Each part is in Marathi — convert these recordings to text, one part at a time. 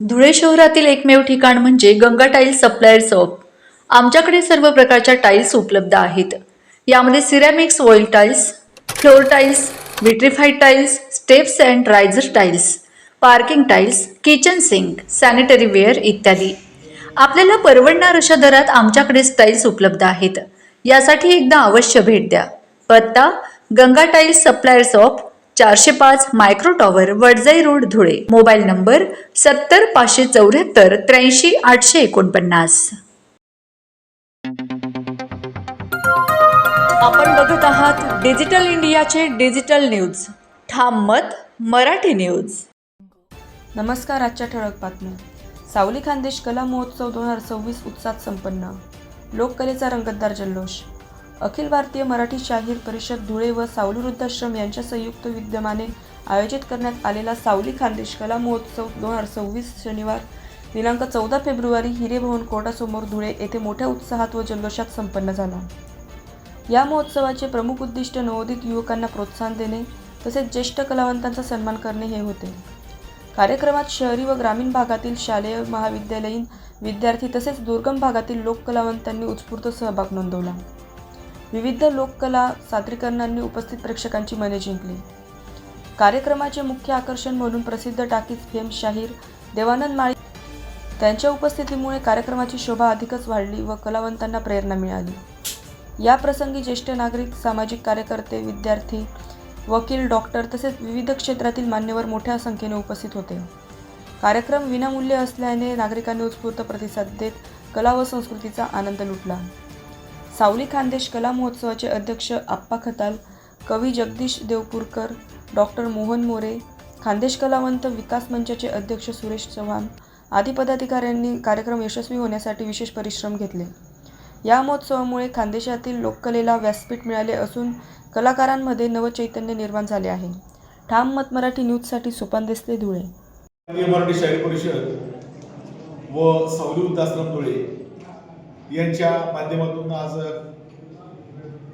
धुळे शहरातील एकमेव ठिकाण म्हणजे गंगा टाइल्स सप्लायर शॉप। आमच्याकडे सर्व प्रकारच्या टाइल्स उपलब्ध आहेत। यामध्ये ceramics, oil tiles, floor tiles, vitrified tiles, steps and riser tiles, parking tiles, kitchen sink, sanitary ware इत्यादी। आपल्याला परवडणार अशा दरात आमच्याकडे टाइल्स उपलब्ध आहेत। यासाठी एकदा अवश्य भेट द्या। पत्ता Ganga tiles supplier shop, 405 micro tower, Wadjai road, Dhule. Mobile number 70 574 83 849। आपण बघत आहात डिजिटल इंडियाचे डिजिटल न्यूज। ठाम मत मराठी न्यूज। नमस्कार। आजच्या ठळक बातम्या। सावली खानदेश कला महोत्सव 2026 उत्साहात संपन्न। लोककलेचा रंगतदार जल्लोष। अखिल भारतीय मराठी शाहीर परिषद धुळे व सावली वृद्धाश्रम यांच्या संयुक्त विद्यमाने आयोजित करण्यात आलेला सावली खानदेश कला महोत्सव 2026 शनिवार दिनांक 14 फेब्रुवारी हिरे भवन कोर्टासमोर धुळे येथे मोठ्या उत्साहात व जल्लोषात संपन्न झाला। या महोत्सवाचे प्रमुख उद्दिष्ट नवोदित युवकांना प्रोत्साहन देणे तसेच ज्येष्ठ कलावंतांचा सन्मान करणे हे होते। कार्यक्रमात शहरी व ग्रामीण भागातील शालेय महाविद्यालयीन विद्यार्थी तसेच दुर्गम भागातील लोककलावंतांनी उत्स्फूर्त सहभाग नोंदवला। विविध लोककला सादरीकरणांनी उपस्थित प्रेक्षकांची मने जिंकली। कार्यक्रमाचे मुख्य आकर्षण म्हणून प्रसिद्ध टाकीज फेम शाहीर देवानंद माळी त्यांच्या उपस्थितीमुळे कार्यक्रमाची शोभा अधिकच वाढली व कलावंतांना प्रेरणा मिळाली। या प्रसंगी ज्येष्ठ नागरिक, सामाजिक कार्यकर्ते, विद्यार्थी, वकील, डॉक्टर तसेच विविध क्षेत्रातील मान्यवर मोठ्या संख्येने उपस्थित होते। कार्यक्रम विनामूल्य असल्याने नागरिकांनी उत्स्फूर्त प्रतिसाद देत कला व संस्कृतीचा आनंद लुटला। सावली खानदेश कला महोत्सवाचे अध्यक्ष आप्पा खताल, कवी जगदीश देवपूरकर, डॉक्टर मोहन मोरे, खानदेश कलावंत विकास मंचाचे अध्यक्ष सुरेश चव्हाण आदी पदाधिकाऱ्यांनी कार्यक्रम यशस्वी होण्यासाठी विशेष परिश्रम घेतले। या महोत्सवामुळे खानदेशातील लोककलेला व्यासपीठ मिळाले असून कलाकारांमध्ये नवचैतन्य निर्माण झाले आहे। ठाम मत मराठी न्यूजसाठी सोपान देसले, धुळे। मराठी शाहीर परिषद व सावली वृद्धाश्रम धुळे यांच्या माध्यमातून आज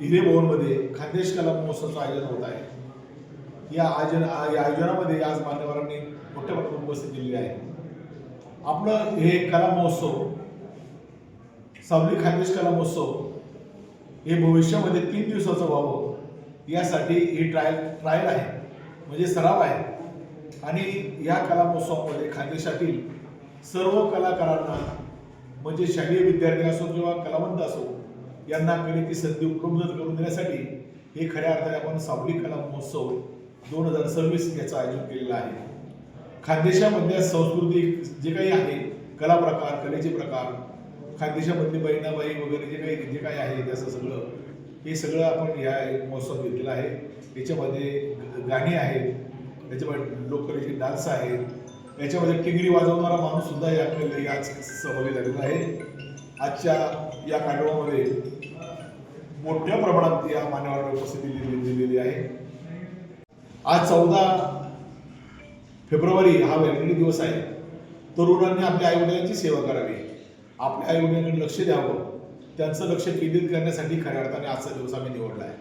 हिरे भवनमध्ये खानदेश कला महोत्सवाचं आयोजन होत आहे। या आयोजनामध्ये आज मान्यवरांनी मोठ्या प्रमाणात उपस्थित दिलेली आहे। आपलं हे कला महोत्सव सावली खानदेश कला महोत्सव हे भविष्यामध्ये 3 दिवसाचं व्हावं यासाठी ही ट्रायल आहे, म्हणजे सराव आहे। आणि या कला महोत्सवामध्ये खानदेशातील सर्व कलाकारांना म्हणजे शालेय विद्यार्थी असो किंवा कलावंत असो यांना कलेची संधी उपलब्ध करून देण्यासाठी हे खऱ्या अर्थाने आपण सावली कला महोत्सव 2026 याचं आयोजन केलेलं आहे। खानदेशामधल्या सांस्कृतिक जे काही आहे कला प्रकार, कलेचे प्रकार, खानदेशामधली बहिणाबाई वगैरे जे काही आहे त्याचं सगळं आपण या महोत्सवात घेतलेलं आहे। याच्यामध्ये गाणी आहेत, त्याच्यामध्ये लोककलेचे डान्स आहेत, याच्यामध्ये टिंगरी वाजवणारा माणूस सुद्धा यात सहभागी झालेला आहे। आजच्या या कार्यक्रमामध्ये मोठ्या प्रमाणात या मान्यवरांना उपस्थिती दिलेली आहे। आज 14 फेब्रुवारी हा वेगळा दिवस आहे। तरुणांनी आपल्या आईवडिलांची सेवा करावी, आपल्या आईवडिलांकडे लक्ष द्यावं, त्यांचं लक्ष केंद्रित करण्यासाठी खऱ्या अर्थाने आजचा दिवस आम्ही निवडला आहे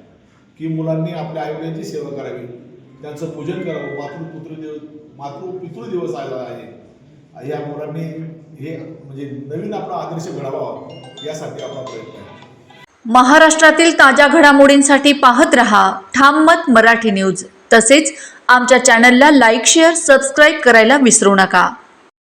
की मुलांनी आपल्या आईवडिलांची सेवा करावी, त्यांचं पूजन करावं। मातृपितृ दिवस आलेला आहे। या मुलांनी हे म्हणजे नवीन आपला आदर्श घडावा यासाठी आपला प्रयत्न आहे। महाराष्ट्रातील ताज्या घडामोडींसाठी पाहत रहा ठाम मत मराठी न्यूज। तसेच आमच्या चॅनलला लाईक, शेअर, सबस्क्राईब करायला विसरू नका।